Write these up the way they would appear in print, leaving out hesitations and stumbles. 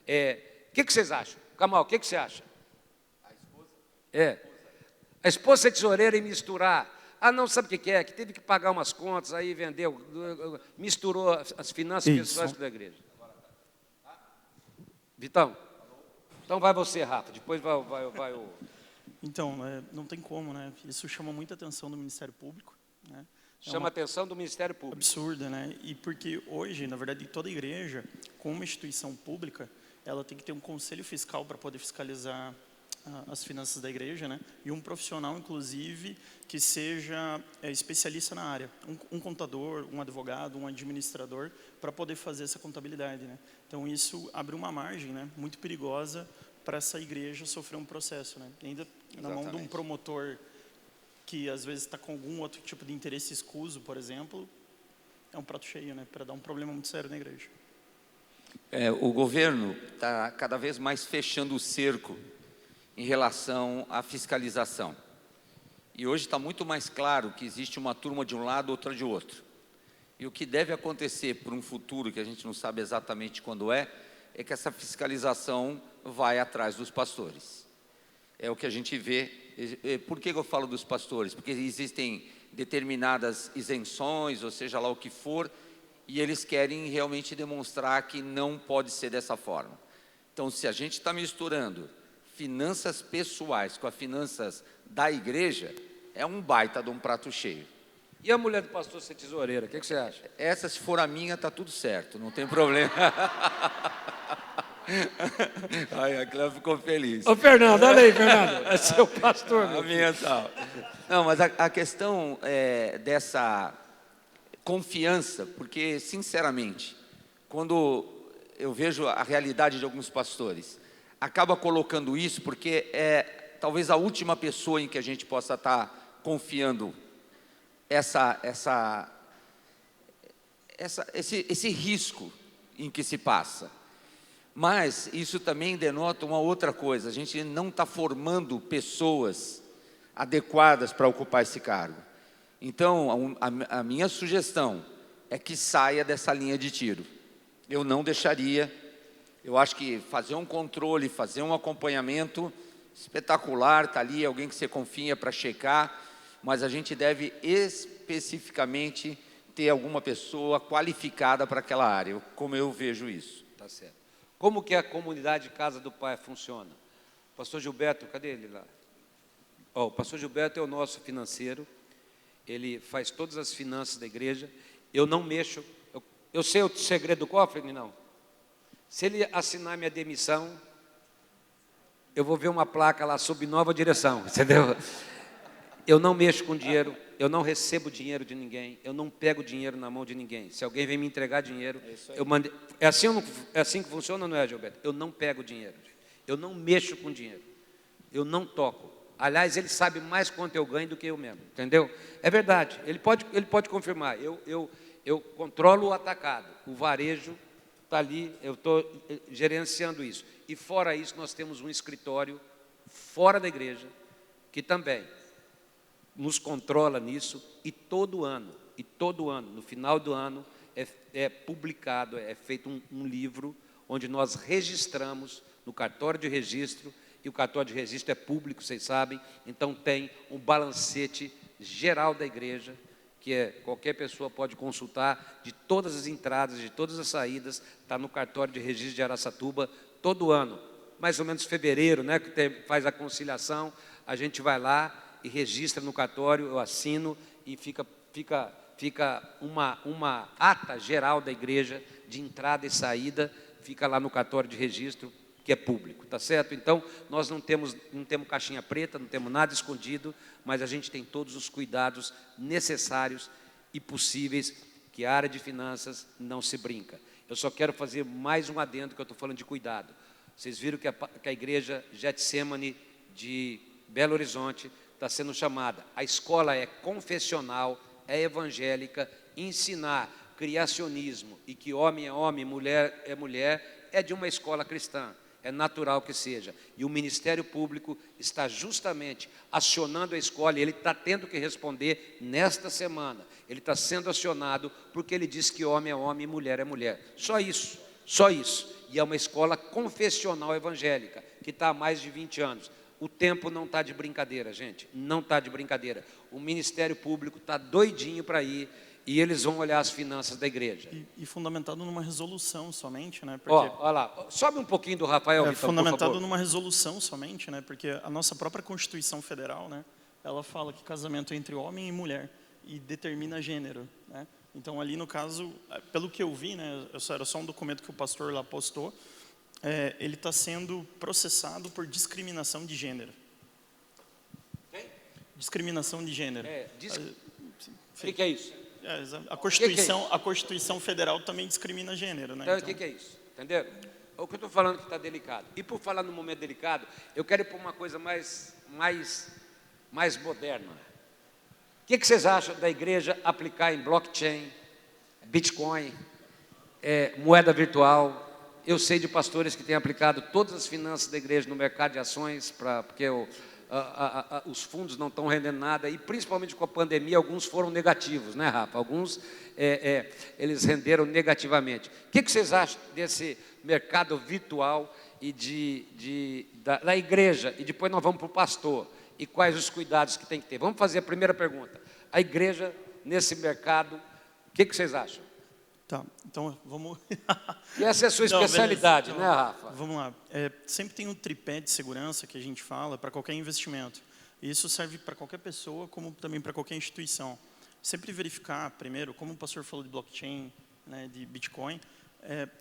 O que vocês acham? Camal, o que você acha? A esposa? A esposa ser tesoureira e misturar. Ah, não, sabe o que é? Que teve que pagar umas contas, aí vendeu, misturou as finanças pessoais da igreja. Vitão, então vai você, Rafa, depois vai o... Então, não tem como, né? Isso chama muita atenção do Ministério Público, né? Chama a atenção do Ministério Público. Absurda, né? E porque hoje, na verdade, toda igreja, como instituição pública, ela tem que ter um conselho fiscal para poder fiscalizar as finanças da igreja, né? E um profissional, inclusive, que seja especialista na área. Um contador, um advogado, um administrador, para poder fazer essa contabilidade, né? Então, isso abre uma margem, né, muito perigosa para essa igreja sofrer um processo, né? Ainda na mão de um promotor que, às vezes, está com algum outro tipo de interesse escuso, por exemplo, é um prato cheio, né, para dar um problema muito sério na igreja. O governo está cada vez mais fechando o cerco em relação à fiscalização. E hoje está muito mais claro que existe uma turma de um lado, outra de outro. E o que deve acontecer por um futuro, que a gente não sabe exatamente quando é que essa fiscalização vai atrás dos pastores. É o que a gente vê. Por que eu falo dos pastores? Porque existem determinadas isenções, ou seja lá o que for, e eles querem realmente demonstrar que não pode ser dessa forma. Então, se a gente está misturando finanças pessoais com as finanças da igreja, é um baita de um prato cheio. E a mulher do pastor ser tesoureira, o que você acha? Essa, se for a minha, está tudo certo, não tem problema. Aí a Cléo ficou feliz. Ô, Fernando, olha aí, Fernando. É seu pastor. A minha tal. Não, mas a questão dessa confiança, porque, sinceramente, quando eu vejo a realidade de alguns pastores, acaba colocando isso porque é talvez a última pessoa em que a gente possa estar confiando esse risco em que se passa. Mas isso também denota uma outra coisa: a gente não está formando pessoas adequadas para ocupar esse cargo. Então, a minha sugestão é que saia dessa linha de tiro. Eu não deixaria. Eu acho que fazer um controle, fazer um acompanhamento espetacular, está ali alguém que você confia para checar, mas a gente deve especificamente ter alguma pessoa qualificada para aquela área, como eu vejo isso. Tá certo. Como que a comunidade Casa do Pai funciona? O pastor Gilberto, cadê ele lá? O pastor Gilberto é o nosso financeiro, ele faz todas as finanças da igreja. Eu não mexo, eu sei o segredo do cofre, não? Se ele assinar minha demissão, eu vou ver uma placa lá sob nova direção, entendeu? Eu não mexo com dinheiro, eu não recebo dinheiro de ninguém, eu não pego dinheiro na mão de ninguém. Se alguém vem me entregar dinheiro, eu mando. É assim que funciona, não é, Gilberto? Eu não pego dinheiro, eu não mexo com dinheiro, eu não toco. Aliás, ele sabe mais quanto eu ganho do que eu mesmo, entendeu? É verdade, ele pode confirmar. Eu controlo o atacado, o varejo está ali, eu estou gerenciando isso. E fora isso, nós temos um escritório fora da igreja, que também nos controla nisso, e todo ano, no final do ano, é publicado, é feito um livro, onde nós registramos no cartório de registro, e o cartório de registro é público, vocês sabem, então tem um balancete geral da igreja, que qualquer pessoa pode consultar, de todas as entradas, de todas as saídas, está no cartório de registro de Araçatuba, todo ano, mais ou menos fevereiro, né, que faz a conciliação, a gente vai lá e registra no cartório, eu assino, e fica uma ata geral da igreja, de entrada e saída, fica lá no cartório de registro, que é público, tá certo? Então, nós não temos caixinha preta, não temos nada escondido, mas a gente tem todos os cuidados necessários e possíveis, que a área de finanças não se brinca. Eu só quero fazer mais um adendo, que eu estou falando de cuidado. Vocês viram que a igreja Getsemane de Belo Horizonte está sendo chamada. A escola é confessional, é evangélica, ensinar criacionismo e que homem é homem, mulher, é de uma escola cristã. É natural que seja. E o Ministério Público está justamente acionando a escola, e ele está tendo que responder nesta semana. Ele está sendo acionado porque ele diz que homem é homem e mulher é mulher. Só isso, só isso. e é uma escola confessional evangélica, que está há mais de 20 anos. O tempo não está de brincadeira, gente, não está de brincadeira. O Ministério Público está doidinho para ir, e eles vão olhar as finanças da igreja. E fundamentado numa resolução somente, né? Olha lá, sobe um pouquinho do Rafael, Vitão, fundamentado por favor. numa resolução somente, né? Porque a nossa própria Constituição Federal, né? Ela fala que casamento é entre homem e mulher e determina gênero, né? Então, ali no caso, pelo que eu vi, né? Era só um documento que o pastor lá postou, ele está sendo processado por discriminação de gênero. Quem? Discriminação de gênero. O que é isso? A Constituição Federal também discrimina gênero, né? Então, o que é isso? Entenderam? É o que eu estou falando que está delicado. E por falar no momento delicado, eu quero ir para uma coisa mais moderna. O que vocês acham da igreja aplicar em blockchain, Bitcoin, moeda virtual? Eu sei de pastores que têm aplicado todas as finanças da igreja no mercado de ações, porque os fundos não estão rendendo nada, e principalmente com a pandemia, alguns foram negativos, né, Rafa? Alguns, eles renderam negativamente. O que vocês acham desse mercado virtual e da igreja? E depois nós vamos para o pastor. E quais os cuidados que tem que ter? Vamos fazer a primeira pergunta. A igreja, nesse mercado, o que vocês acham? Tá, então vamos... E essa é a sua especialidade, não, né, Rafa? Vamos lá. Sempre tem um tripé de segurança que a gente fala para qualquer investimento. E isso serve para qualquer pessoa, como também para qualquer instituição. Sempre verificar, primeiro, como o pastor falou de blockchain, né, de Bitcoin,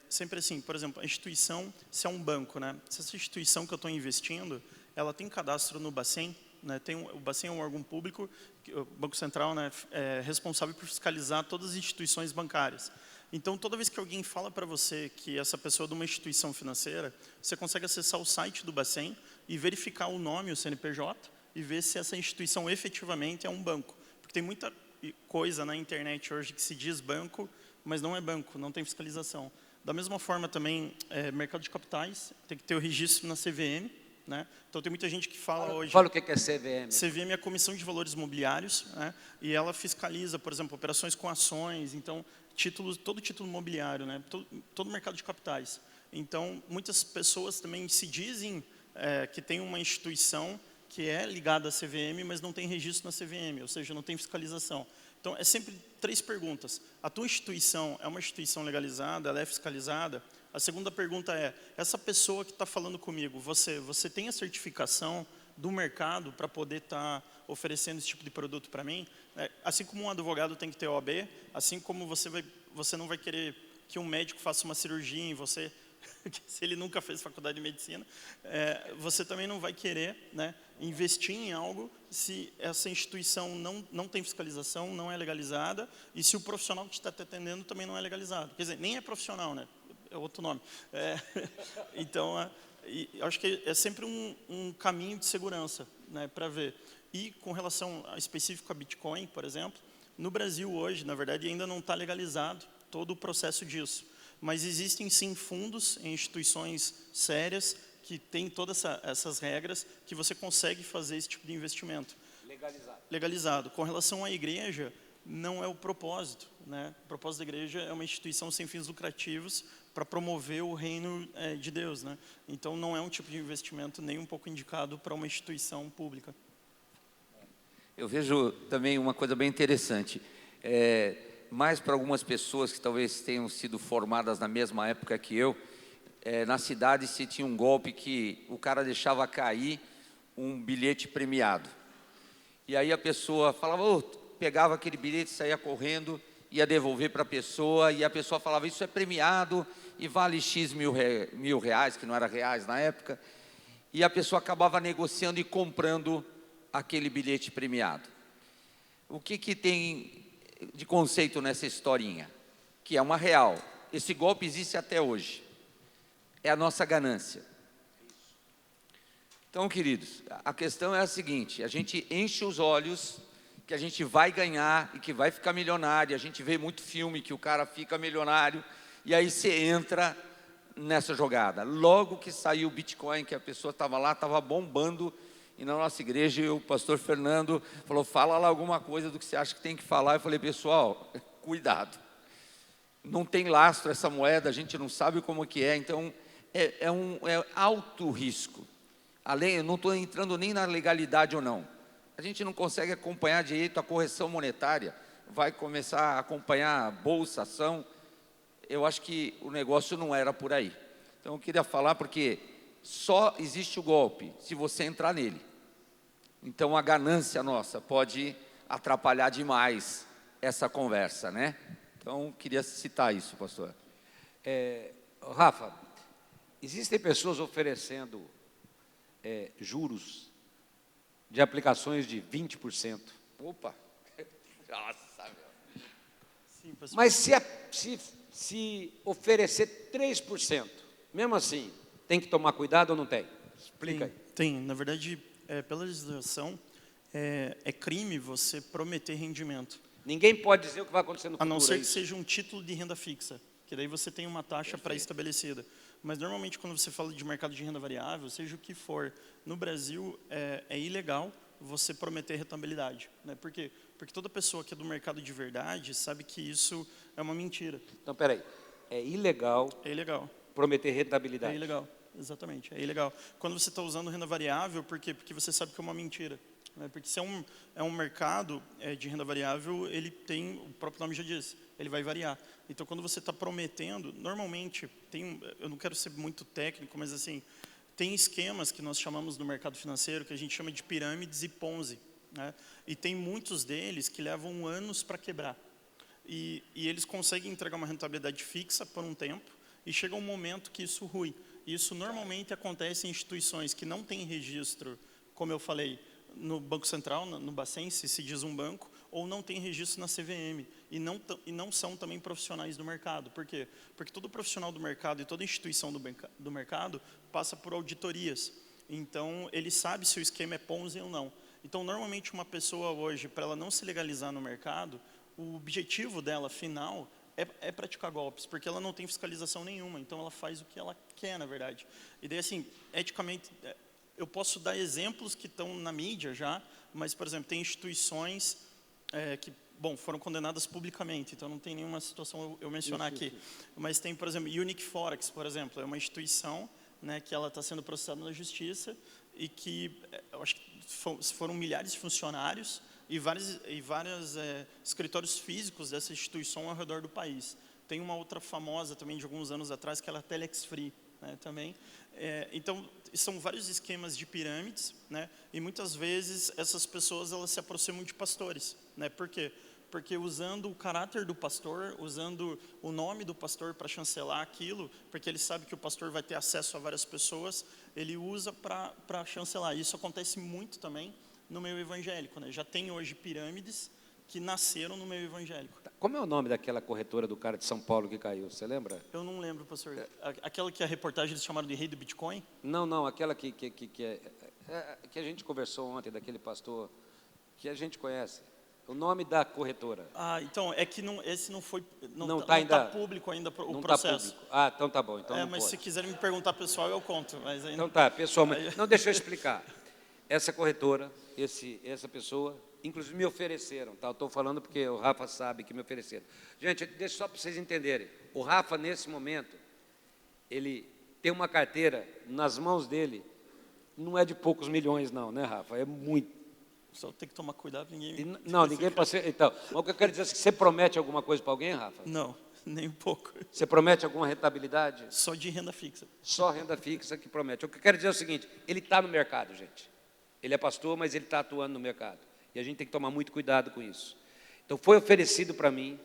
sempre assim, por exemplo, a instituição, se é um banco, né? Se essa instituição que eu estou investindo, ela tem cadastro no Bacen, né? O Bacen é um órgão público, o Banco Central, né, é responsável por fiscalizar todas as instituições bancárias. Então, toda vez que alguém fala para você que essa pessoa é de uma instituição financeira, você consegue acessar o site do Bacen e verificar o nome, o CNPJ, e ver se essa instituição efetivamente é um banco. Porque tem muita coisa na internet hoje que se diz banco, mas não é banco, não tem fiscalização. Da mesma forma também, mercado de capitais, tem que ter o registro na CVM, né? Então tem muita gente que fala hoje... Fala o que é CVM. CVM é a Comissão de Valores Imobiliários, né? E ela fiscaliza, por exemplo, operações com ações, então todo título imobiliário, né? Todo mercado de capitais. Então muitas pessoas também se dizem que tem uma instituição que é ligada à CVM, mas não tem registro na CVM, ou seja, não tem fiscalização. Então, é sempre 3 perguntas. A tua instituição é uma instituição legalizada, ela é fiscalizada? A segunda pergunta é, essa pessoa que está falando comigo, você tem a certificação do mercado para poder estar oferecendo esse tipo de produto para mim? Assim como um advogado tem que ter OAB, assim como você não vai querer que um médico faça uma cirurgia em você, se ele nunca fez faculdade de medicina, você também não vai querer, né, investir em algo se essa instituição não tem fiscalização, não é legalizada, e se o profissional que está te atendendo também não é legalizado. Quer dizer, nem é profissional, né? É outro nome. Então, eu acho que é sempre um caminho de segurança, né, para ver. E com relação específico a Bitcoin, por exemplo, no Brasil hoje, na verdade, ainda não está legalizado todo o processo disso. Mas existem sim fundos em instituições sérias que têm todas essas regras que você consegue fazer esse tipo de investimento. Legalizado. Com relação à igreja, não é o propósito, né? O propósito da igreja é uma instituição sem fins lucrativos para promover o reino de Deus, né? Então não é um tipo de investimento nem um pouco indicado para uma instituição pública. Eu vejo também uma coisa bem interessante. Mais para algumas pessoas que talvez tenham sido formadas na mesma época que eu, na cidade se tinha um golpe que o cara deixava cair um bilhete premiado. E aí a pessoa falava, pegava aquele bilhete, saía correndo, ia devolver para a pessoa, e a pessoa falava, isso é premiado e vale X mil reais, que não era reais na época, e a pessoa acabava negociando e comprando aquele bilhete premiado. O que tem de conceito nessa historinha? Que é uma real. Esse golpe existe até hoje. É a nossa ganância. Então, queridos, a questão é a seguinte, a gente enche os olhos que a gente vai ganhar e que vai ficar milionário, a gente vê muito filme que o cara fica milionário, e aí você entra nessa jogada. Logo que saiu o Bitcoin, que a pessoa estava lá, estava bombando, e na nossa igreja o pastor Fernando falou, fala lá alguma coisa do que você acha que tem que falar. Eu falei, pessoal, cuidado. não tem lastro essa moeda, a gente não sabe como que é, então é alto risco. Além, eu não estou entrando nem na legalidade ou não. A gente não consegue acompanhar direito a correção monetária, vai começar a acompanhar bolsa, ação. Eu acho que o negócio não era por aí. Então eu queria falar porque só existe o golpe se você entrar nele. Então a ganância nossa pode atrapalhar demais essa conversa, né? Então queria citar isso, pastor. Rafa, existem pessoas oferecendo juros de aplicações de 20%. Opa! Nossa, meu. Sim, pastor. Mas se oferecer 3%, mesmo assim, tem que tomar cuidado ou não tem? Explica aí. Tem. Na verdade, pela legislação, é crime você prometer rendimento. Ninguém pode dizer o que vai acontecer no A futuro. não ser é que isso? seja um título de renda fixa, que daí você tem uma taxa pré-estabelecida. Mas, normalmente, quando você fala de mercado de renda variável, seja o que for, no Brasil, é ilegal você prometer rentabilidade. Né? Por quê? Porque toda pessoa que é do mercado de verdade sabe que isso é uma mentira. Então, peraí. É ilegal É ilegal. prometer rentabilidade. É ilegal, exatamente, é ilegal. Quando você está usando renda variável, por quê? Porque você sabe que é uma mentira. Né? Porque se é um mercado de renda variável, ele tem, o próprio nome já diz, ele vai variar. Então, quando você está prometendo, normalmente, eu não quero ser muito técnico, mas assim, tem esquemas que nós chamamos no mercado financeiro, que a gente chama de pirâmides e Ponzi. Né? E tem muitos deles que levam anos para quebrar. E eles conseguem entregar uma rentabilidade fixa por um tempo, e chega um momento que isso rui. Isso normalmente acontece em instituições que não têm registro, como eu falei, no Banco Central, no Bacen, se diz um banco, ou não tem registro na CVM, e não são também profissionais do mercado. Por quê? Porque todo profissional do mercado e toda instituição do mercado passa por auditorias. Então, ele sabe se o esquema é Ponzi ou não. Então, normalmente, uma pessoa hoje, para ela não se legalizar no mercado, o objetivo dela, final, é praticar golpes, porque ela não tem fiscalização nenhuma, então ela faz o que ela quer, na verdade. E daí, assim, eticamente, eu posso dar exemplos que estão na mídia já, mas, por exemplo, tem instituições que, bom, foram condenadas publicamente, então não tem nenhuma situação eu mencionar aqui. Mas tem, por exemplo, Unique Forex, por exemplo, é uma instituição, né, que ela está sendo processada na justiça e que, eu acho que foram milhares de funcionários e vários escritórios físicos dessa instituição ao redor do país. Tem uma outra famosa também de alguns anos atrás, que é a Telex Free, né, também. Então, são vários esquemas de pirâmides, né, e muitas vezes essas pessoas elas se aproximam de pastores. Né, por quê? Porque usando o caráter do pastor, usando o nome do pastor para chancelar aquilo, porque ele sabe que o pastor vai ter acesso a várias pessoas, ele usa para chancelar. Isso acontece muito também no meio evangélico. Né? Já tem hoje pirâmides que nasceram no meio evangélico. Como é o nome daquela corretora do cara de São Paulo que caiu? Você lembra? Eu não lembro, pastor. Aquela que a reportagem eles chamaram de rei do Bitcoin? Não, aquela que a gente conversou ontem, daquele pastor que a gente conhece. O nome da corretora. Então, é que esse não foi... Não está público ainda o não processo. Tá público. Então tá bom. Então não mas pode. se quiserem me perguntar pessoal, eu conto. Mas ainda... Então tá, pessoalmente. Não, deixa eu explicar. Essa corretora, essa pessoa, inclusive me ofereceram, tá? Eu estou falando porque o Rafa sabe que me ofereceram. Gente, deixa só para vocês entenderem. O Rafa, nesse momento, ele tem uma carteira nas mãos dele, não é de poucos milhões não, né, Rafa? É muito. Só tem que tomar cuidado, ninguém... Ninguém passa... Então, o que eu quero dizer é que você promete alguma coisa para alguém, Rafa? Não, nem um pouco. Você promete alguma rentabilidade? Só de renda fixa. Só renda fixa que promete. O que eu quero dizer é o seguinte, ele está no mercado, gente. Ele é pastor, mas ele está atuando no mercado. E a gente tem que tomar muito cuidado com isso. Então, foi oferecido para mim,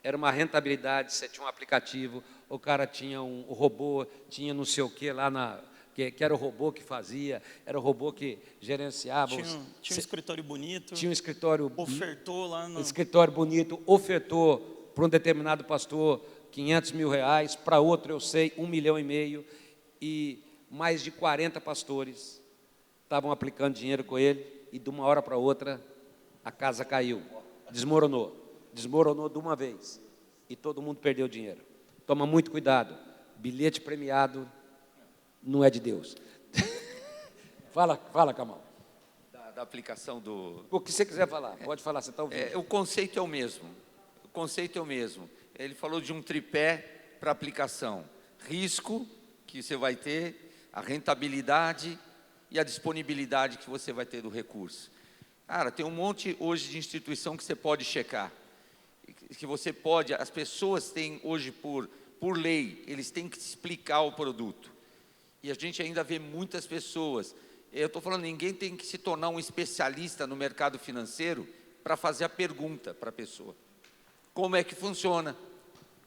era uma rentabilidade, você tinha um aplicativo, o cara tinha um robô, tinha não sei o que lá que era o robô que fazia, era o robô que gerenciava. Tinha um escritório bonito. Tinha um escritório... Ofertou lá no... Um escritório bonito, ofertou para um determinado pastor R$500 mil, para outro, eu sei, 1,5 milhão, e mais de 40 pastores estavam aplicando dinheiro com ele, e de uma hora para outra, a casa caiu, desmoronou de uma vez, e todo mundo perdeu dinheiro. Toma muito cuidado, bilhete premiado não é de Deus. Fala, Camal. Da aplicação do... O que você quiser falar, pode falar, você está ouvindo. O conceito é o mesmo. conceito é o mesmo. Ele falou de um tripé para aplicação: risco que você vai ter, a rentabilidade e a disponibilidade que você vai ter do recurso. Cara, tem um monte hoje de instituição que você pode checar, que você pode, as pessoas têm hoje por lei, eles têm que explicar o produto. E a gente ainda vê muitas pessoas, eu estou falando, ninguém tem que se tornar um especialista no mercado financeiro para fazer a pergunta para a pessoa. Como é que funciona?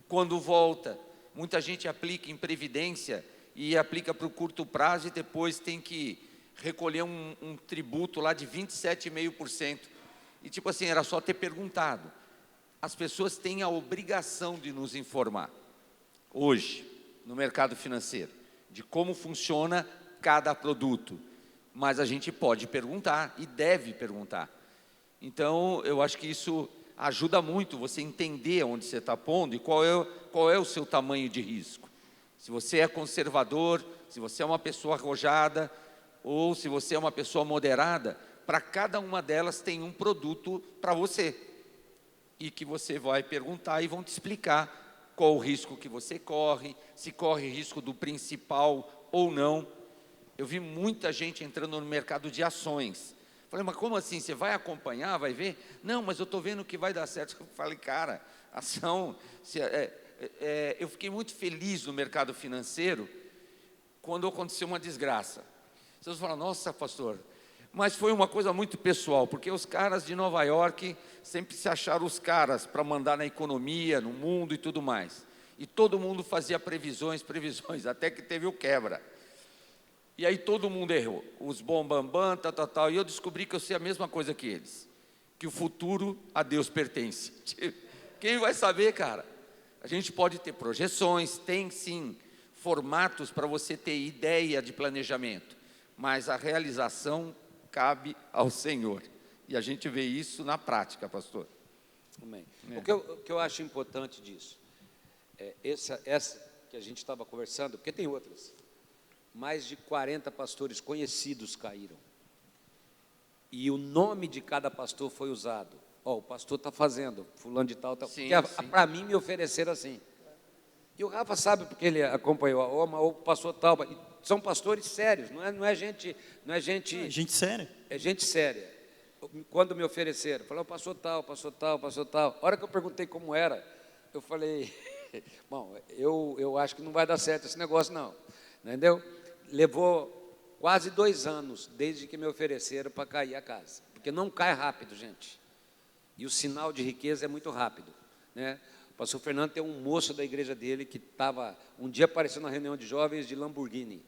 Quando volta? Muita gente aplica em previdência e aplica para o curto prazo e depois tem que recolher um tributo lá de 27,5%. E tipo assim, era só ter perguntado. As pessoas têm a obrigação de nos informar, hoje, no mercado financeiro, de como funciona cada produto. Mas a gente pode perguntar e deve perguntar. Então, eu acho que isso ajuda muito você entender onde você está pondo e qual é o seu tamanho de risco. Se você é conservador, se você é uma pessoa arrojada, ou se você é uma pessoa moderada, para cada uma delas tem um produto para você. E que você vai perguntar e vão te explicar qual o risco que você corre, se corre risco do principal ou não. Eu vi muita gente entrando no mercado de ações. Falei, mas como assim? Você vai acompanhar, vai ver? Não, mas eu estou vendo que vai dar certo. Eu falei, cara, ação... eu fiquei muito feliz no mercado financeiro quando aconteceu uma desgraça. Vocês falam, nossa, pastor, mas foi uma coisa muito pessoal, porque os caras de Nova York sempre se acharam os caras para mandar na economia, no mundo e tudo mais. E todo mundo fazia previsões, até que teve o quebra. E aí todo mundo errou, os bombambam, tal, e eu descobri que eu sei a mesma coisa que eles, que o futuro a Deus pertence. Quem vai saber, cara? A gente pode ter projeções, tem sim formatos para você ter ideia de planejamento, mas a realização cabe ao Senhor. E a gente vê isso na prática, pastor. Amém. O que eu acho importante disso, essa que a gente estava conversando, porque tem outras, mais de 40 pastores conhecidos caíram. E o nome de cada pastor foi usado. O pastor está fazendo, fulano de tal. Para mim me ofereceram assim. E o Rafa sabe porque ele acompanhou, o pastor tal. São pastores sérios, não é gente... Gente séria. É gente séria. Quando me ofereceram, falou, pastor tal. A hora que eu perguntei como era, eu falei, bom, eu acho que não vai dar certo esse negócio não, entendeu? Levou quase 2 anos, desde que me ofereceram para cair a casa, porque não cai rápido, gente, e o sinal de riqueza é muito rápido, né? O pastor Fernando tem um moço da igreja dele que estava, um dia apareceu na reunião de jovens de Lamborghini,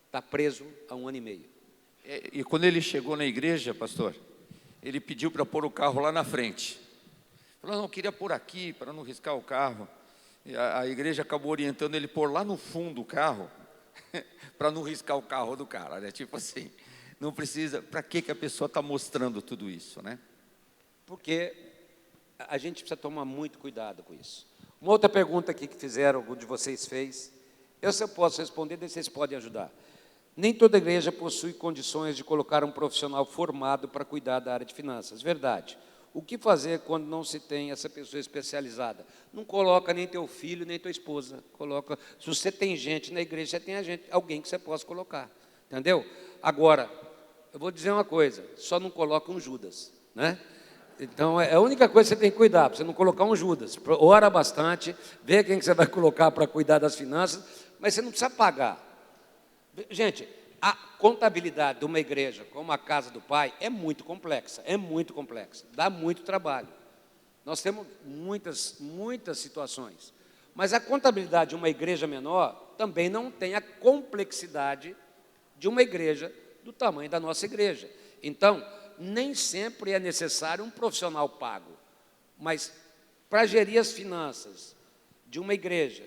está preso há 1 ano e meio. E quando ele chegou na igreja, pastor, ele pediu para pôr o carro lá na frente. Falou, não, queria pôr aqui, para não riscar o carro. E a igreja acabou orientando ele pôr lá no fundo o carro, para não riscar o carro do cara, né? Tipo assim, não precisa, para que a pessoa está mostrando tudo isso, né? Porque a gente precisa tomar muito cuidado com isso. Uma outra pergunta aqui que fizeram, algum de vocês fez, eu posso responder, daí vocês podem ajudar. Nem toda igreja possui condições de colocar um profissional formado para cuidar da área de finanças. Verdade. O que fazer quando não se tem essa pessoa especializada? Não coloca nem teu filho, nem tua esposa. Coloca, se você tem gente na igreja, você tem alguém que você possa colocar. Entendeu? Agora, eu vou dizer uma coisa, só não coloca um Judas, né? Então, é a única coisa que você tem que cuidar, para você não colocar um Judas. Ora bastante, vê quem que você vai colocar para cuidar das finanças, mas você não precisa pagar. Gente, a contabilidade de uma igreja como a Casa do Pai é muito complexa, dá muito trabalho. Nós temos muitas situações, mas a contabilidade de uma igreja menor também não tem a complexidade de uma igreja do tamanho da nossa igreja. Então, nem sempre é necessário um profissional pago, mas para gerir as finanças de uma igreja,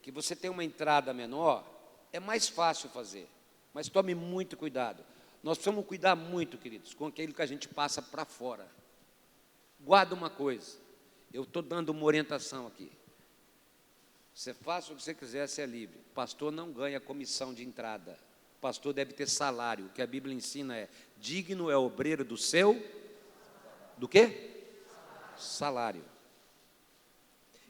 que você tem uma entrada menor, é mais fácil fazer, mas tome muito cuidado. Nós precisamos cuidar muito, queridos, com aquilo que a gente passa para fora. Guarda uma coisa, eu estou dando uma orientação aqui. Você faça o que você quiser, você é livre. Pastor não ganha comissão de entrada. Pastor deve ter salário. O que a Bíblia ensina é, digno é o obreiro do seu... Do quê? Salário.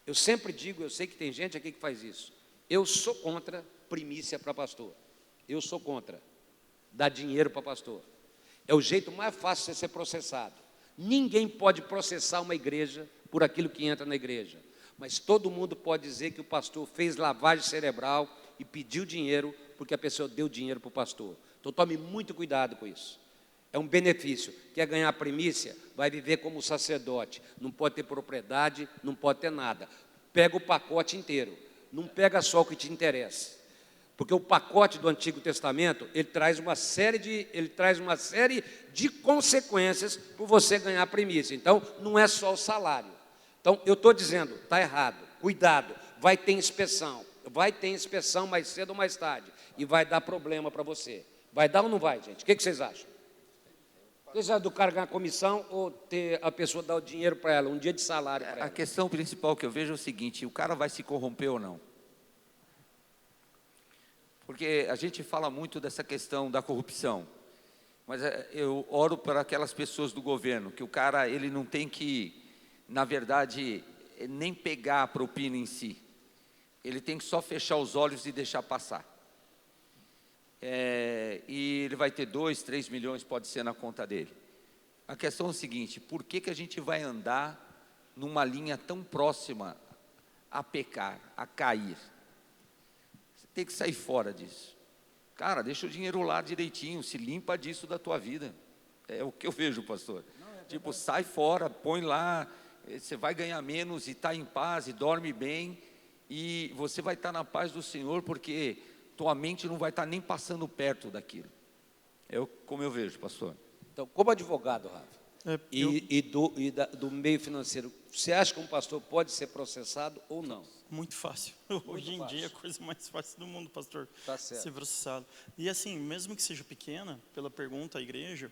Eu sempre digo, eu sei que tem gente aqui que faz isso. Eu sou contra primícia para pastor. Eu sou contra dar dinheiro para pastor. É o jeito mais fácil de você ser processado. Ninguém pode processar uma igreja por aquilo que entra na igreja. Mas todo mundo pode dizer que o pastor fez lavagem cerebral e pediu dinheiro porque a pessoa deu dinheiro para o pastor. Então tome muito cuidado com isso. É um benefício. Quer ganhar primícia? Vai viver como sacerdote. Não pode ter propriedade, não pode ter nada. Pega o pacote inteiro. Não pega só o que te interessa. Porque o pacote do Antigo Testamento, ele traz uma série de consequências por você ganhar primícia. Então, não é só o salário. Então, eu estou dizendo, está errado. Cuidado, vai ter inspeção. Vai ter inspeção mais cedo ou mais tarde. E vai dar problema para você. Vai dar ou não vai, gente? O que vocês acham? Vocês acham do cara ganhar comissão ou ter a pessoa dar o dinheiro para ela, um dia de salário para ela? A questão principal que eu vejo é o seguinte, o cara vai se corromper ou não? Porque a gente fala muito dessa questão da corrupção, mas eu oro para aquelas pessoas do governo, que o cara ele não tem que, na verdade, nem pegar a propina em si. Ele tem que só fechar os olhos e deixar passar. E ele vai ter 2, 3 milhões, pode ser na conta dele. A questão é o seguinte, por que a gente vai andar numa linha tão próxima a pecar, a cair? Você tem que sair fora disso. Cara, deixa o dinheiro lá direitinho, se limpa disso da tua vida. É o que eu vejo, pastor. Tipo, sai fora, põe lá, você vai ganhar menos e está em paz e dorme bem. E você vai estar na paz do Senhor, porque tua mente não vai estar nem passando perto daquilo. Como eu vejo, pastor. Então, como advogado, Rafa, do meio financeiro, você acha que um pastor pode ser processado ou não? Muito fácil. Hoje em dia é a coisa mais fácil do mundo, pastor, Tá certo. ser processado. E assim, mesmo que seja pequena, pela pergunta à igreja,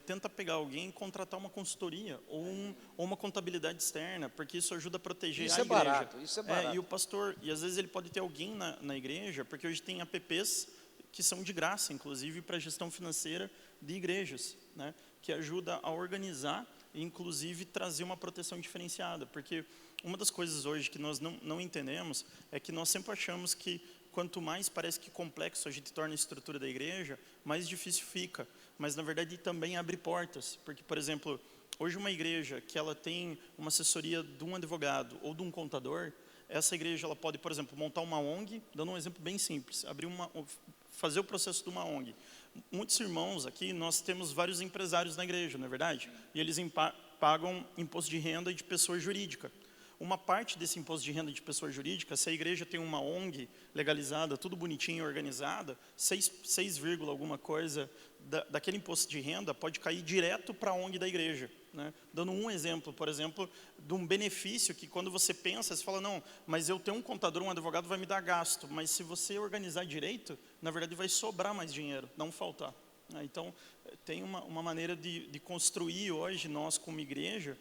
tenta pegar alguém e contratar uma consultoria ou uma contabilidade externa, porque isso ajuda a proteger Isso a é igreja. barato, isso é barato. E o pastor, e às vezes ele pode ter alguém na igreja, porque hoje tem apps que são de graça, inclusive para gestão financeira de igrejas, né, que ajuda a organizar e inclusive trazer uma proteção diferenciada, porque uma das coisas hoje que nós não entendemos é que nós sempre achamos que quanto mais parece que complexo a gente torna a estrutura da igreja, mais difícil fica, mas na verdade também abre portas, porque por exemplo, hoje uma igreja que ela tem uma assessoria de um advogado ou de um contador, essa igreja ela pode, por exemplo, montar uma ONG, dando um exemplo bem simples, fazer o processo de uma ONG. Muitos irmãos aqui, nós temos vários empresários na igreja, não é verdade? E eles pagam imposto de renda de pessoa jurídica. Uma parte desse imposto de renda de pessoa jurídica, se a igreja tem uma ONG legalizada, tudo bonitinho, organizada, 6, alguma coisa daquele imposto de renda pode cair direto para a ONG da igreja, né? Dando um exemplo, por exemplo, de um benefício que quando você pensa, você fala, não, mas eu tenho um contador, um advogado vai me dar gasto, mas se você organizar direito, na verdade vai sobrar mais dinheiro, não faltar. Então, tem uma maneira de construir hoje, nós como igreja,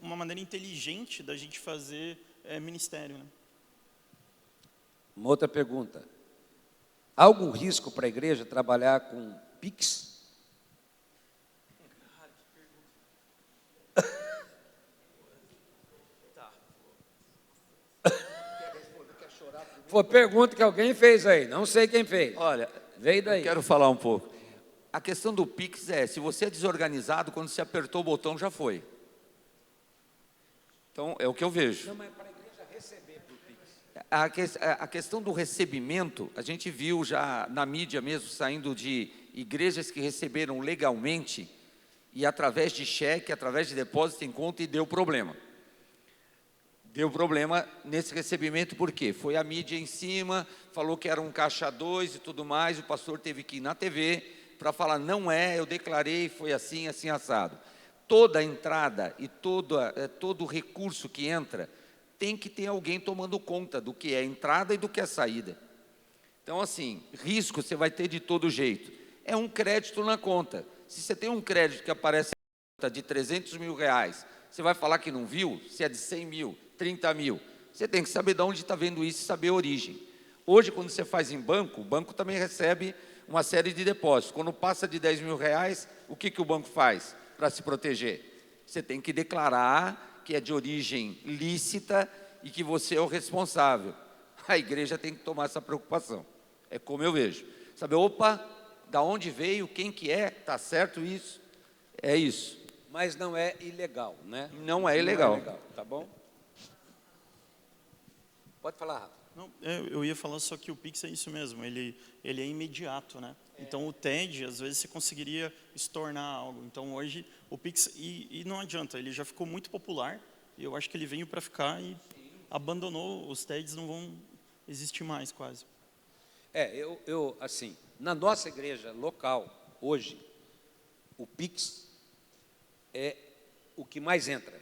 uma maneira inteligente da gente fazer ministério, né? Uma outra pergunta. Há algum risco para a igreja trabalhar com Pix? Foi pergunta que alguém fez aí, não sei quem fez. Olha, veio daí. eu quero falar um pouco. A questão do Pix se você é desorganizado, quando você apertou o botão, já foi. Então, é o que eu vejo. Não, mas para a igreja receber por Pix. A questão do recebimento, a gente viu já na mídia mesmo, saindo de igrejas que receberam legalmente e através de cheque, através de depósito em conta e deu problema. Deu problema nesse recebimento, por quê? Foi a mídia em cima, falou que era um caixa 2 e tudo mais, o pastor teve que ir na TV para falar, não eu declarei, foi assim, assim, assado. Toda entrada e todo recurso que entra, tem que ter alguém tomando conta do que é entrada e do que é saída. Então, assim, risco você vai ter de todo jeito. É um crédito na conta. Se você tem um crédito que aparece na conta de 300 mil reais, você vai falar que não viu? Se é de 100 mil, 30 mil. Você tem que saber de onde está vendo isso e saber a origem. Hoje, quando você faz em banco, o banco também recebe uma série de depósitos. Quando passa de 10 mil reais, o que o banco faz para se proteger? Você tem que declarar que é de origem lícita e que você é o responsável. A igreja tem que tomar essa preocupação. É como eu vejo. Sabe, opa, da onde veio, quem que é, está certo isso? É isso. Mas não é ilegal, né? Não é ilegal. Não é ilegal, tá bom? Pode falar, Rafa. Não, eu ia falar só que o Pix é isso mesmo, ele é imediato, né? Então o TED, às vezes você conseguiria estornar algo. Então hoje o Pix, e não adianta, ele já ficou muito popular, e eu acho que ele veio para ficar e abandonou, os TEDs não vão existir mais quase. Assim, na nossa igreja local, hoje, o Pix é o que mais entra.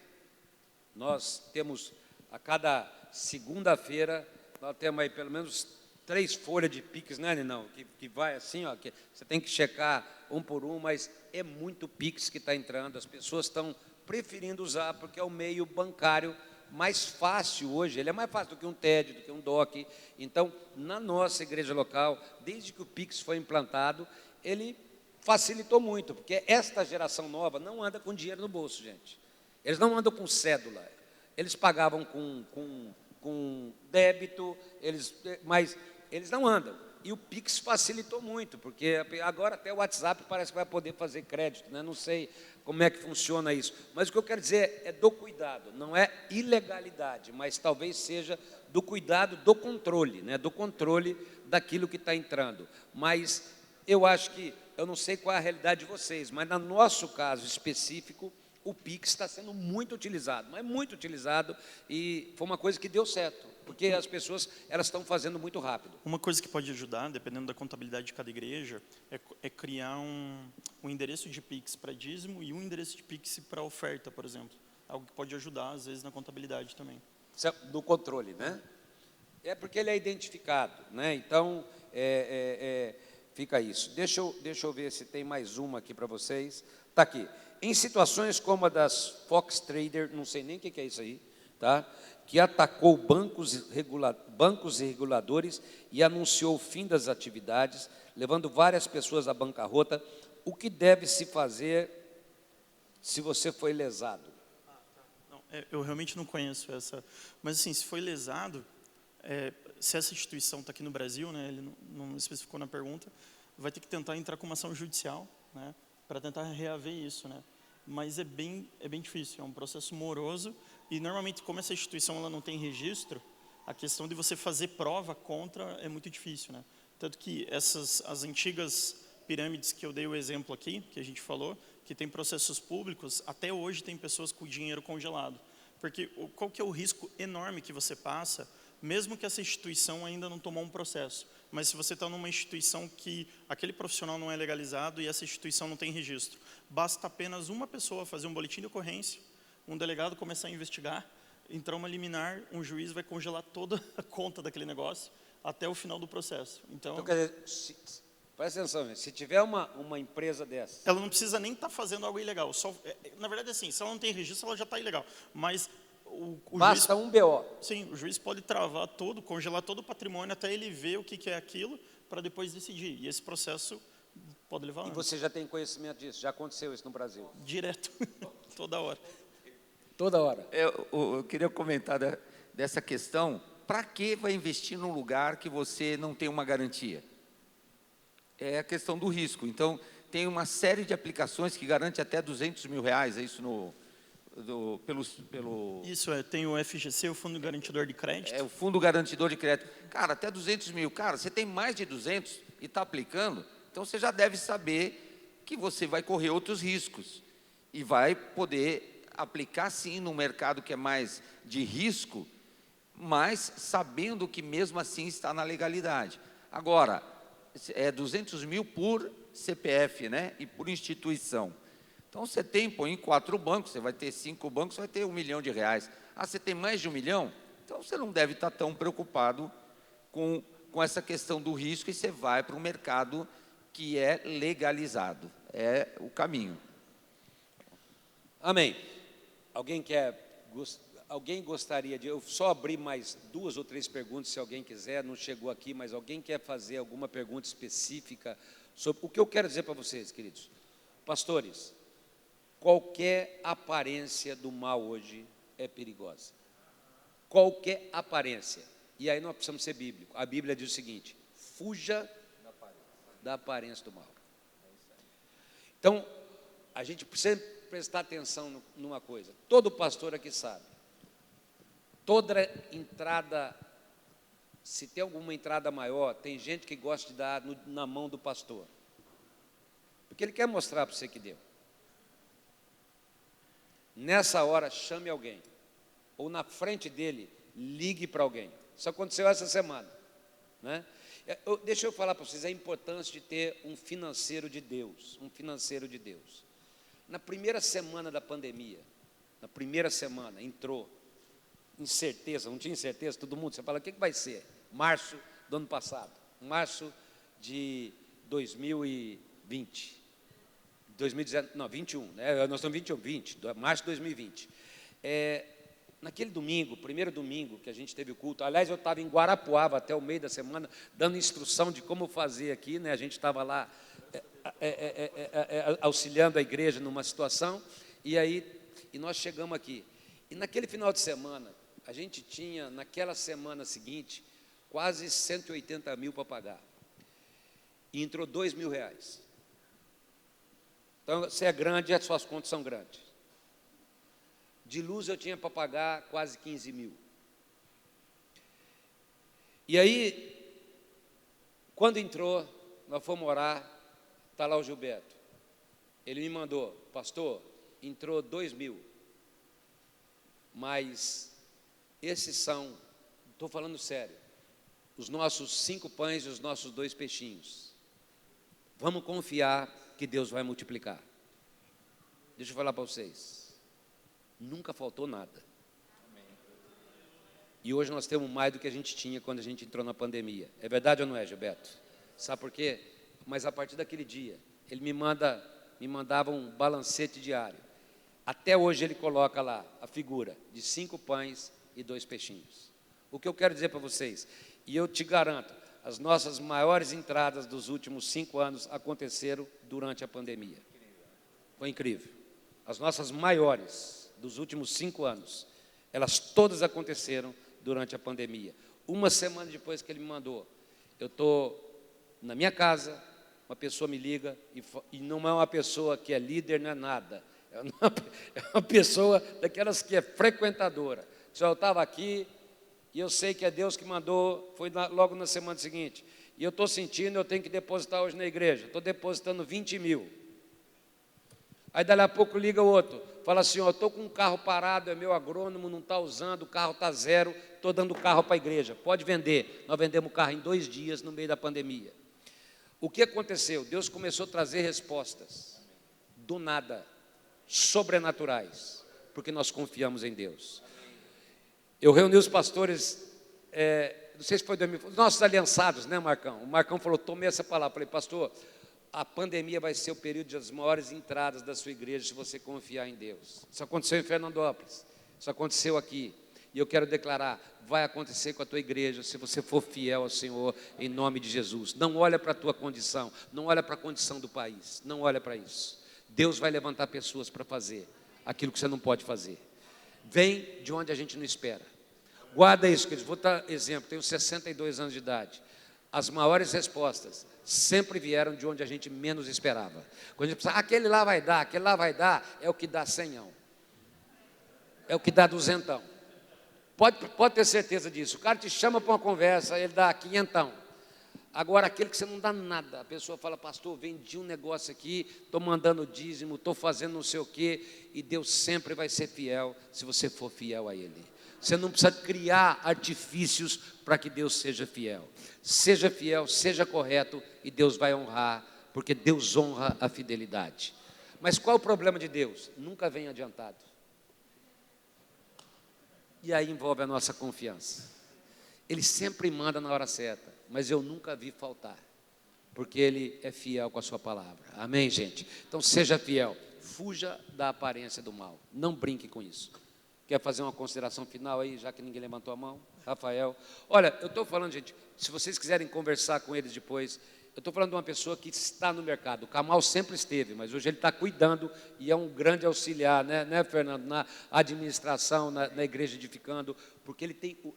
Nós temos, a cada segunda-feira, nós temos aí pelo menos 3 folhas de Pix, né, Ninão? Que vai assim, ó, que você tem que checar um por um, mas é muito Pix que está entrando, as pessoas estão preferindo usar, porque é o meio bancário mais fácil hoje, ele é mais fácil do que um TED, do que um DOC. Então, na nossa igreja local, desde que o Pix foi implantado, ele facilitou muito, porque esta geração nova não anda com dinheiro no bolso, gente. Eles não andam com cédula, eles pagavam com débito, mas eles não andam. E o Pix facilitou muito, porque agora até o WhatsApp parece que vai poder fazer crédito, né? Não sei como é que funciona isso. Mas o que eu quero dizer é do cuidado, não é ilegalidade, mas talvez seja do cuidado do controle, né? Do controle daquilo que está entrando. Mas eu acho que, eu não sei qual é a realidade de vocês, mas no nosso caso específico, o Pix está sendo muito utilizado, mas muito utilizado, e foi uma coisa que deu certo, porque as pessoas elas estão fazendo muito rápido. Uma coisa que pode ajudar, dependendo da contabilidade de cada igreja, é criar um endereço de Pix para dízimo e um endereço de Pix para oferta, por exemplo. Algo que pode ajudar, às vezes, na contabilidade também. Do controle, né? É porque ele é identificado, né? Então, fica isso. Deixa eu ver se tem mais uma aqui para vocês. Está aqui. Em situações como a das Fox Trader, não sei nem o que é isso aí, tá? Que atacou bancos e reguladores e anunciou o fim das atividades, levando várias pessoas à bancarrota, o que deve se fazer se você foi lesado? Não, eu realmente não conheço essa, mas assim, se foi lesado, se essa instituição está aqui no Brasil, né, ele não especificou na pergunta, vai ter que tentar entrar com uma ação judicial, né, para tentar reaver isso, né? Mas é bem difícil, é um processo moroso, e normalmente, como essa instituição ela não tem registro, a questão de você fazer prova contra é muito difícil, né? Tanto que as antigas pirâmides que eu dei o exemplo aqui, que a gente falou, que tem processos públicos, até hoje tem pessoas com dinheiro congelado. Porque qual que é o risco enorme que você passa, mesmo que essa instituição ainda não tomou um processo, mas se você está numa instituição que aquele profissional não é legalizado e essa instituição não tem registro, basta apenas uma pessoa fazer um boletim de ocorrência, um delegado começar a investigar, entrar uma liminar, um juiz vai congelar toda a conta daquele negócio até o final do processo. Então quer dizer, presta atenção, gente, se tiver uma empresa dessa... Ela não precisa nem estar fazendo algo ilegal. Na verdade, assim, se ela não tem registro, ela já está ilegal. Mas basta um BO. Sim, o juiz pode travar todo, congelar todo o patrimônio até ele ver o que é aquilo, para depois decidir. E esse processo pode levar anos. E você já tem conhecimento disso? Já aconteceu isso no Brasil? Direto, toda hora. Toda hora. Eu queria comentar dessa questão. Para que vai investir num lugar que você não tem uma garantia? É a questão do risco. Então, tem uma série de aplicações que garante até R$200 mil, é isso Isso, tem o FGC, o Fundo Garantidor de Crédito. É o Fundo Garantidor de Crédito. Cara, até 200 mil. Cara, você tem mais de 200 e está aplicando, então você já deve saber que você vai correr outros riscos. E vai poder aplicar, sim, num mercado que é mais de risco, mas sabendo que mesmo assim está na legalidade. Agora, é 200 mil por CPF, né? E por instituição. Então, você põe em 4 bancos, você vai ter 5 bancos, você vai ter R$1 milhão. Ah, você tem mais de 1 milhão? Então, você não deve estar tão preocupado com essa questão do risco e você vai para um mercado que é legalizado. É o caminho. Amém. Alguém gostaria de... Eu só abri mais 2 ou 3 perguntas, se alguém quiser, não chegou aqui, mas alguém quer fazer alguma pergunta específica sobre... O que eu quero dizer para vocês, queridos? Pastores, qualquer aparência do mal hoje é perigosa. Qualquer aparência. E aí nós precisamos ser bíblicos. A Bíblia diz o seguinte: fuja da aparência do mal. Então, a gente precisa prestar atenção numa coisa. Todo pastor aqui sabe. Toda entrada, se tem alguma entrada maior, tem gente que gosta de dar na mão do pastor. Porque ele quer mostrar para você que deu. Nessa hora, chame alguém. Ou na frente dele, ligue para alguém. Isso aconteceu essa semana, né? Deixa eu falar para vocês a importância de ter um financeiro de Deus. Um financeiro de Deus. Na primeira semana da pandemia, na primeira semana, entrou incerteza, não tinha incerteza, todo mundo, você fala, o que vai ser? Março do ano passado, março de 2020, 2019, não, 21, né? Nós estamos 20, março de 2020. Naquele domingo, primeiro domingo que a gente teve o culto, aliás, eu estava em Guarapuava até o meio da semana, dando instrução de como fazer aqui, né? A gente estava lá auxiliando a igreja numa situação, e nós chegamos aqui. E naquele final de semana, a gente tinha, naquela semana seguinte, quase 180 mil para pagar. E entrou R$2.000. Então, se é grande, as suas contas são grandes. De luz eu tinha para pagar quase 15 mil. E aí, quando entrou, nós fomos orar, está lá o Gilberto. Ele me mandou, pastor, entrou 2.000. Mas esses são, estou falando sério, os nossos 5 pães e os nossos 2 peixinhos. Vamos confiar que Deus vai multiplicar. Deixa eu falar para vocês. Nunca faltou nada. E hoje nós temos mais do que a gente tinha quando a gente entrou na pandemia. É verdade ou não é, Gilberto? Sabe por quê? Mas a partir daquele dia, ele me mandava um balancete diário. Até hoje ele coloca lá a figura de 5 pães e 2 peixinhos. O que eu quero dizer para vocês, e eu te garanto, as nossas maiores entradas dos últimos 5 anos aconteceram durante a pandemia. Foi incrível. As nossas maiores dos últimos 5 anos, elas todas aconteceram durante a pandemia. Uma semana depois que ele me mandou, eu estou na minha casa, uma pessoa me liga, e não é uma pessoa que é líder, não é nada. É uma pessoa daquelas que é frequentadora. Eu estava aqui e eu sei que é Deus que mandou, foi logo na semana seguinte. E eu estou sentindo, eu tenho que depositar hoje na igreja. Estou depositando 20 mil. Aí dali a pouco liga o outro, fala assim, ó, estou com um carro parado, é meu agrônomo, não está usando, o carro está 0, estou dando o carro para a igreja, pode vender. Nós vendemos o carro em 2 dias no meio da pandemia. O que aconteceu? Deus começou a trazer respostas, do nada, sobrenaturais, porque nós confiamos em Deus. Eu reuni os pastores, não sei se foi 2000, nossos aliançados, né, Marcão? O Marcão falou, tomei essa palavra, falei, pastor, a pandemia vai ser o período das maiores entradas da sua igreja se você confiar em Deus. Isso aconteceu em Fernandópolis, isso aconteceu aqui, e eu quero declarar, vai acontecer com a tua igreja se você for fiel ao Senhor, em nome de Jesus. Não olha para a tua condição, não olha para a condição do país, não olha para isso. Deus vai levantar pessoas para fazer aquilo que você não pode fazer. Vem de onde a gente não espera. Guarda isso, queridos. Vou dar exemplo, tenho 62 anos de idade. As maiores respostas sempre vieram de onde a gente menos esperava. Quando a gente pensa, aquele lá vai dar, aquele lá vai dar, é o que dá 100. É o que dá 200. Pode ter certeza disso. O cara te chama para uma conversa, ele dá 500. Agora, aquele que você não dá nada, a pessoa fala, pastor, vendi um negócio aqui, estou mandando dízimo, estou fazendo não sei o quê, e Deus sempre vai ser fiel, se você for fiel a Ele. Você não precisa criar artifícios para que Deus seja fiel. Seja fiel, seja correto, e Deus vai honrar, porque Deus honra a fidelidade. Mas qual é o problema de Deus? Nunca vem adiantado. E aí envolve a nossa confiança. Ele sempre manda na hora certa, mas eu nunca vi faltar, porque Ele é fiel com a sua palavra. Amém, gente? Então seja fiel, fuja da aparência do mal, não brinque com isso. Quer fazer uma consideração final aí, já que ninguém levantou a mão? Rafael. Olha, eu estou falando, gente, se vocês quiserem conversar com eles depois, Eu estou falando de uma pessoa que está no mercado. O Kamal sempre esteve, mas hoje ele está cuidando e é um grande auxiliar, né, Fernando, na administração, na igreja edificando, porque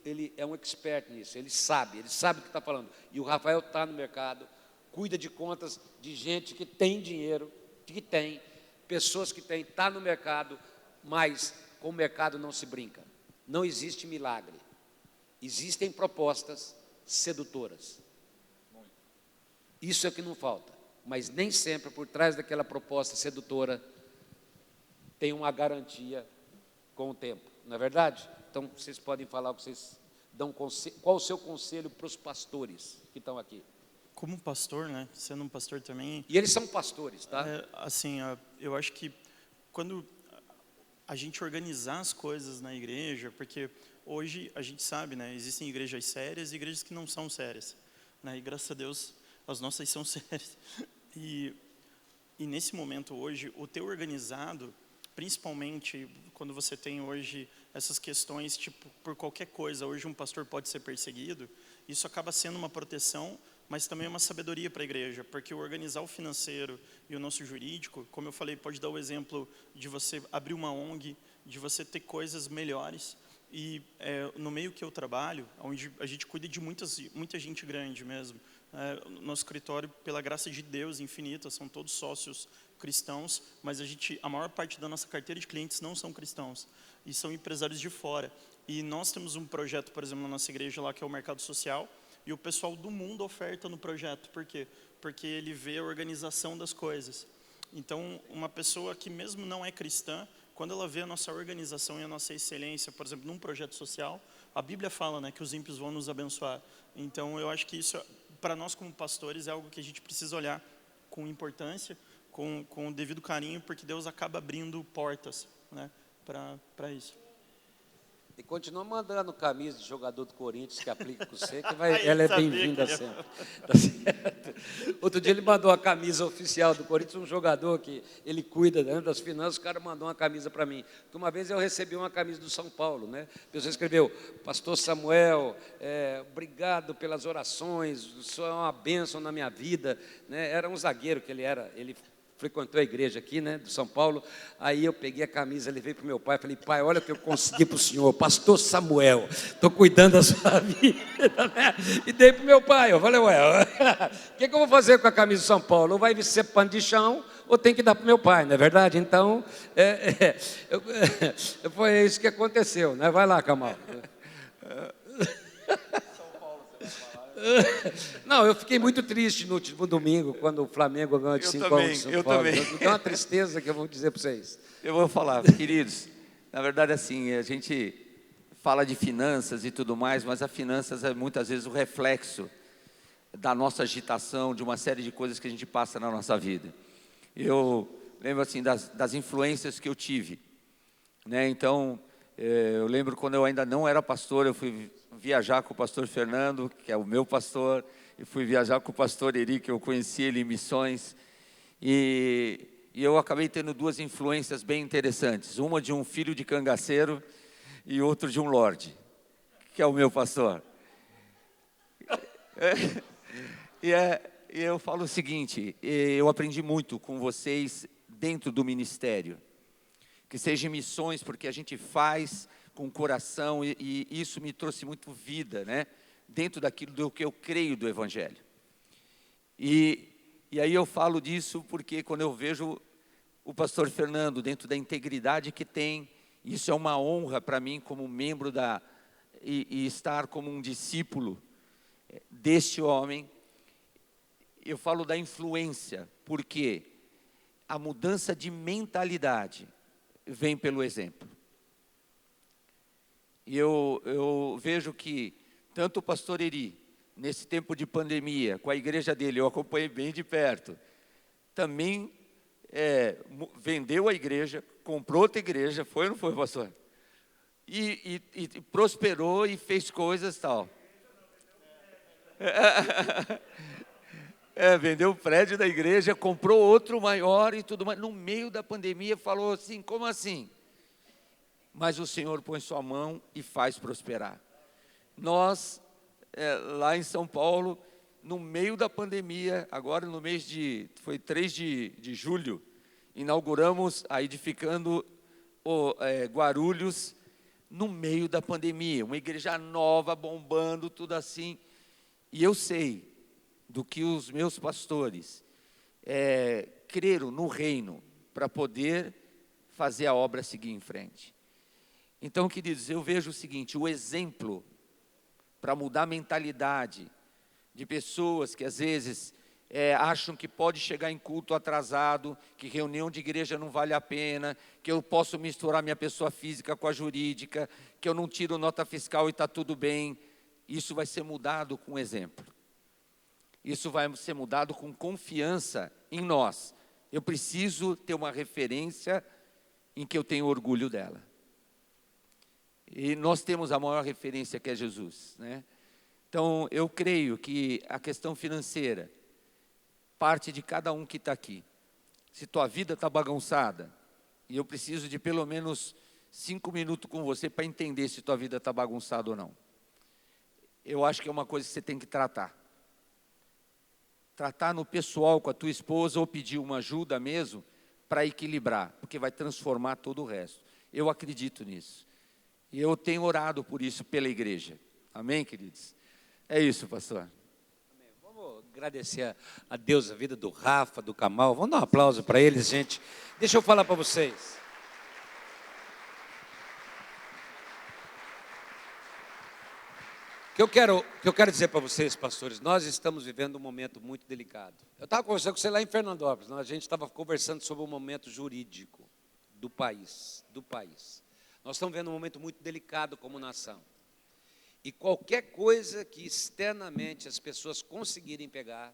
ele é um expert nisso, ele sabe o que está falando. E o Rafael está no mercado, cuida de contas de gente que tem dinheiro, pessoas que têm, está no mercado, mas com o mercado não se brinca. Não existe milagre. Existem propostas sedutoras. Isso é o que não falta. Mas nem sempre por trás daquela proposta sedutora tem uma garantia com o tempo. Não é verdade? Então, vocês podem falar o que vocês dão conselho. Qual o seu conselho para os pastores que estão aqui? Como pastor, né? Sendo um pastor também. E eles são pastores, tá? Assim, eu acho que quando a gente organizar as coisas na igreja, porque hoje a gente sabe, né? Existem igrejas sérias e igrejas que não são sérias, né? E graças a Deus as nossas são sérias. E nesse momento hoje, o ter organizado, principalmente quando você tem hoje essas questões, tipo, por qualquer coisa, hoje um pastor pode ser perseguido, isso acaba sendo uma proteção, mas também é uma sabedoria para a igreja, porque o organizar o financeiro e o nosso jurídico, como eu falei, pode dar o exemplo de você abrir uma ONG, de você ter coisas melhores. E no meio que eu trabalho, onde a gente cuida de muita gente grande mesmo, nosso escritório, pela graça de Deus infinita, são todos sócios cristãos, mas a maior parte da nossa carteira de clientes não são cristãos, e são empresários de fora. E nós temos um projeto, por exemplo, na nossa igreja lá, que é o Mercado Social, e o pessoal do mundo oferta no projeto. Por quê? Porque ele vê a organização das coisas. Então, uma pessoa que mesmo não é cristã, quando ela vê a nossa organização e a nossa excelência, por exemplo, num projeto social, a Bíblia fala, né, que os ímpios vão nos abençoar. Então, eu acho que isso, para nós como pastores, é algo que a gente precisa olhar com importância, com o devido carinho, porque Deus acaba abrindo portas, né, para isso. E continua mandando camisa de jogador do Corinthians que aplica com você, que ela é bem-vinda sempre. Tá certo? Outro dia ele mandou a camisa oficial do Corinthians, um jogador que ele cuida, né, das finanças, o cara mandou uma camisa para mim. Porque uma vez eu recebi uma camisa do São Paulo, né? A pessoa escreveu: Pastor Samuel, obrigado pelas orações, o senhor é uma bênção na minha vida, né? Era um zagueiro que ele frequentou a igreja aqui, né, do São Paulo. Aí eu peguei a camisa, levei para o meu pai, falei: pai, olha o que eu consegui para o senhor, Pastor Samuel, estou cuidando da sua vida, né? E dei para o meu pai. Eu falei: ué, o que eu vou fazer com a camisa do São Paulo? Ou vai ser pano de chão, ou tem que dar para o meu pai, não é verdade? Então, foi isso que aconteceu, né? Vai lá, Kamal. Não, eu fiquei muito triste no último domingo, quando o Flamengo ganhou de 5 a 1 de São Paulo. Também. Me deu uma tristeza que eu vou dizer para vocês. Eu vou falar, queridos, na verdade, assim, a gente fala de finanças e tudo mais, mas a finanças é muitas vezes o reflexo da nossa agitação, de uma série de coisas que a gente passa na nossa vida. Eu lembro, assim, das influências que eu tive, né? Então, eu lembro quando eu ainda não era pastor, eu fui viajar com o pastor Fernando, que é o meu pastor, e fui viajar com o pastor Eri, que eu conheci ele em missões, e eu acabei tendo duas influências bem interessantes, uma de um filho de cangaceiro e outro de um lorde, que é o meu pastor. E eu falo o seguinte: eu aprendi muito com vocês dentro do ministério, que seja missões, porque a gente faz com o coração, e isso me trouxe muito vida, né? Dentro daquilo do que eu creio do Evangelho. E aí eu falo disso porque quando eu vejo o pastor Fernando dentro da integridade que tem, isso é uma honra para mim como membro e estar como um discípulo deste homem. Eu falo da influência, porque a mudança de mentalidade vem pelo exemplo. E eu vejo que tanto o pastor Eri, nesse tempo de pandemia, com a igreja dele, eu acompanhei bem de perto, também vendeu a igreja, comprou outra igreja, foi ou não foi, pastor? E prosperou e fez coisas tal. Vendeu o prédio da igreja, comprou outro maior e tudo mais. No meio da pandemia falou assim: como assim? Mas o Senhor põe sua mão e faz prosperar. Nós, lá em São Paulo, no meio da pandemia, agora no mês foi 3 de julho, inauguramos a Edificando Guarulhos, no meio da pandemia, uma igreja nova, bombando, tudo assim. E eu sei do que os meus pastores creram no reino para poder fazer a obra seguir em frente. Então, queridos, eu vejo o seguinte, o exemplo para mudar a mentalidade de pessoas que às vezes acham que pode chegar em culto atrasado, que reunião de igreja não vale a pena, que eu posso misturar minha pessoa física com a jurídica, que eu não tiro nota fiscal e está tudo bem. Isso vai ser mudado com exemplo. Isso vai ser mudado com confiança em nós. Eu preciso ter uma referência em que eu tenho orgulho dela. E nós temos a maior referência, que é Jesus, né? Então, eu creio que a questão financeira parte de cada um que está aqui. Se tua vida está bagunçada, e eu preciso de pelo menos 5 minutos com você para entender se tua vida está bagunçada ou não. Eu acho que é uma coisa que você tem que tratar. Tratar no pessoal com a tua esposa ou pedir uma ajuda mesmo para equilibrar, porque vai transformar todo o resto. Eu acredito nisso. E eu tenho orado por isso pela igreja. Amém, queridos? É isso, pastor. Amém. Vamos agradecer a Deus a vida do Rafa, do Kamal. Vamos dar um aplauso para eles, gente. Deixa eu falar para vocês. O que eu quero dizer para vocês, pastores, nós estamos vivendo um momento muito delicado. Eu estava conversando com você lá em Fernandópolis, a gente estava conversando sobre o momento jurídico do país. Nós estamos vendo um momento muito delicado como nação. E qualquer coisa que externamente as pessoas conseguirem pegar,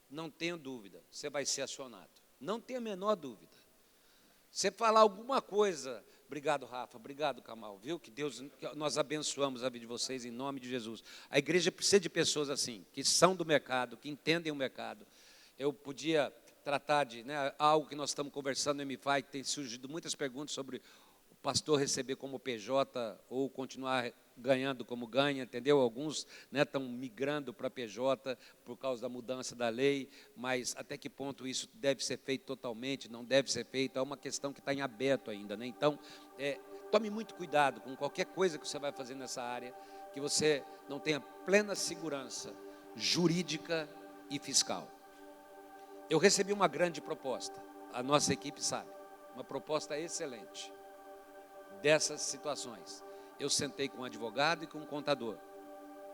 não tenho dúvida, você vai ser acionado. Não tenha a menor dúvida. Você falar alguma coisa, obrigado, Rafa, obrigado, Kamal, viu? Que nós abençoamos a vida de vocês em nome de Jesus. A igreja precisa de pessoas assim, que são do mercado, que entendem o mercado. Eu podia tratar de algo que nós estamos conversando no MFI, que tem surgido muitas perguntas sobre o pastor receber como PJ ou continuar ganhando como ganha, entendeu? Alguns estão migrando para PJ por causa da mudança da lei, mas até que ponto isso deve ser feito totalmente, não deve ser feito, é uma questão que está em aberto ainda, né? Então, tome muito cuidado com qualquer coisa que você vai fazer nessa área, que você não tenha plena segurança jurídica e fiscal. Eu recebi uma grande proposta, a nossa equipe sabe, uma proposta excelente dessas situações. Eu sentei com um advogado e com um contador.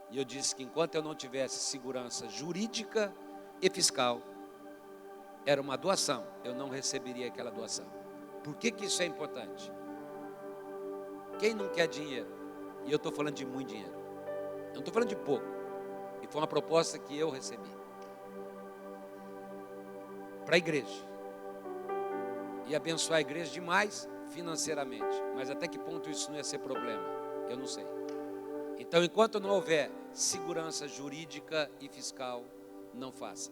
E eu disse que enquanto eu não tivesse segurança jurídica e fiscal, era uma doação, eu não receberia aquela doação. Por que isso é importante? Quem não quer dinheiro? E eu estou falando de muito dinheiro. Eu não estou falando de pouco. E foi uma proposta que eu recebi. Para a igreja. E abençoar a igreja demais financeiramente, mas até que ponto isso não ia ser problema? Eu não sei. Então, enquanto não houver segurança jurídica e fiscal, não faça.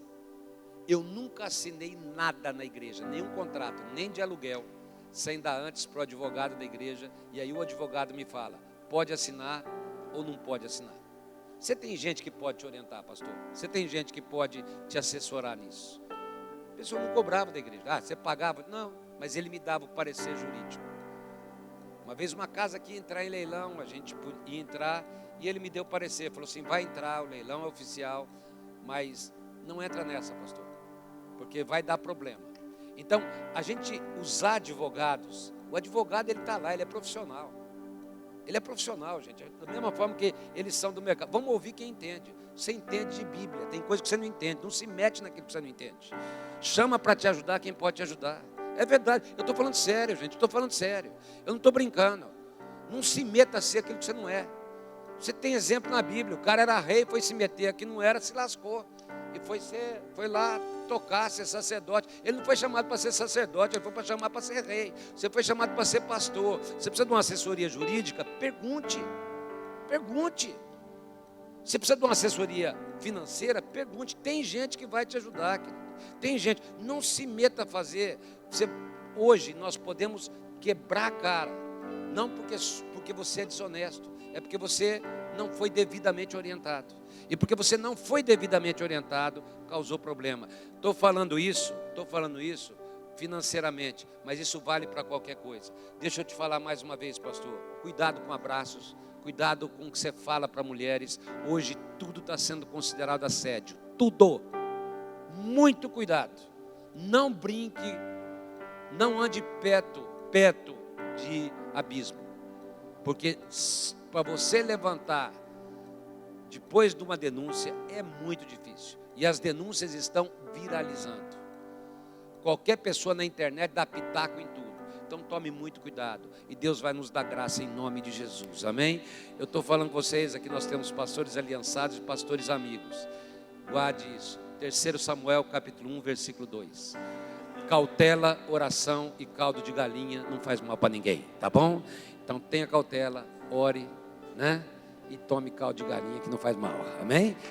Eu nunca assinei nada na igreja, nenhum contrato, nem de aluguel, sem dar antes para o advogado da igreja, e aí o advogado me fala, pode assinar ou não pode assinar. Você tem gente que pode te orientar, pastor? Você tem gente que pode te assessorar nisso? A pessoa não cobrava da igreja. Você pagava? Não, mas ele me dava o parecer jurídico. Uma vez uma casa que ia entrar em leilão, a gente ia entrar, e ele me deu o parecer, falou assim, vai entrar, o leilão é oficial, mas não entra nessa, pastor, porque vai dar problema. Então, a gente usar advogados, o advogado ele está lá, ele é profissional. Ele é profissional, gente, da mesma forma que eles são do mercado. Vamos ouvir quem entende. Você entende de Bíblia, tem coisa que você não entende, não se mete naquilo que você não entende. Chama para te ajudar quem pode te ajudar. É verdade, eu estou falando sério, gente, estou falando sério. Eu não estou brincando. Não se meta a ser aquilo que você não é. Você tem exemplo na Bíblia, o cara era rei, foi se meter aqui, não era, se lascou. E foi lá tocar, ser sacerdote. Ele não foi chamado para ser sacerdote, ele foi para chamar para ser rei. Você foi chamado para ser pastor. Você precisa de uma assessoria jurídica? Pergunte. Você precisa de uma assessoria financeira? Pergunte. Tem gente que vai te ajudar, querido. Tem gente. Não se meta a fazer. Hoje nós podemos quebrar a cara. Não porque você é desonesto. É porque você não foi devidamente orientado. E porque você não foi devidamente orientado, causou problema. Estou falando isso financeiramente, mas isso vale para qualquer coisa. Deixa eu te falar mais uma vez, pastor. Cuidado com abraços, cuidado com o que você fala para mulheres. Hoje tudo está sendo considerado assédio. Tudo. Muito cuidado. Não brinque, não ande perto de abismo. Porque para você levantar depois de uma denúncia é muito difícil. E as denúncias estão viralizando. Qualquer pessoa na internet dá pitaco em tudo. Então tome muito cuidado. E Deus vai nos dar graça em nome de Jesus. Amém? Eu estou falando com vocês, aqui nós temos pastores aliançados e pastores amigos. Guarde isso. 3 Samuel capítulo 1, versículo 2. Cautela, oração e caldo de galinha não faz mal para ninguém, tá bom? Então tenha cautela, ore, né? E tome caldo de galinha que não faz mal, amém?